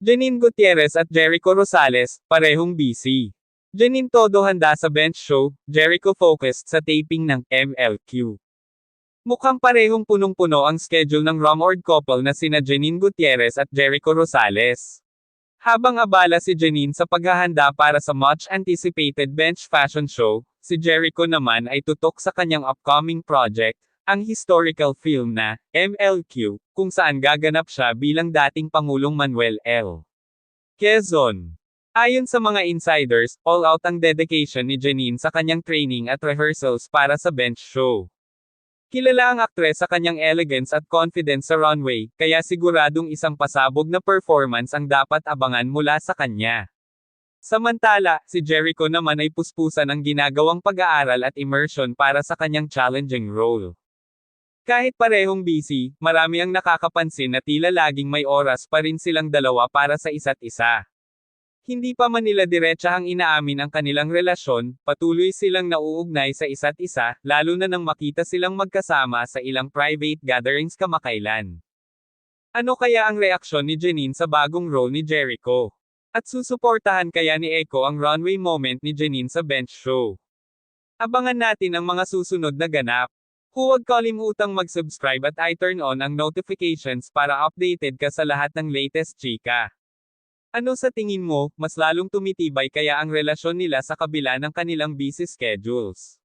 Janine Gutierrez at Jericho Rosales, parehong busy. Janine todo handa sa bench show, Jericho focused sa taping ng MLQ. Mukhang parehong punong-puno ang schedule ng rumored couple na sina Janine Gutierrez at Jericho Rosales. Habang abala si Janine sa paghahanda para sa much-anticipated bench fashion show, si Jericho naman ay tutok sa kanyang upcoming project, ang historical film na MLQ, kung saan gaganap siya bilang dating Pangulong Manuel L. Quezon. Ayon sa mga insiders, all out ang dedication ni Janine sa kanyang training at rehearsals para sa bench show. Kilala ang aktres sa kanyang elegance at confidence sa runway, kaya siguradong isang pasabog na performance ang dapat abangan mula sa kanya. Samantala, si Jericho naman ay puspusan ang ginagawang pag-aaral at immersion para sa kanyang challenging role. Kahit parehong busy, marami ang nakakapansin na tila laging may oras pa rin silang dalawa para sa isa't isa. Hindi pa man nila diretsahang inaamin ang kanilang relasyon, patuloy silang nauugnay sa isa't isa, lalo na nang makita silang magkasama sa ilang private gatherings kamakailan. Ano kaya ang reaksyon ni Janine sa bagong role ni Jericho? At susuportahan kaya ni Echo ang runway moment ni Janine sa bench show? Abangan natin ang mga susunod na ganap. Huwag kalimutang mag-subscribe at i-turn on ang notifications para updated ka sa lahat ng latest chika. Ano sa tingin mo, mas lalong tumitibay kaya ang relasyon nila sa kabila ng kanilang busy schedules?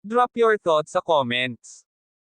Drop your thoughts sa comments.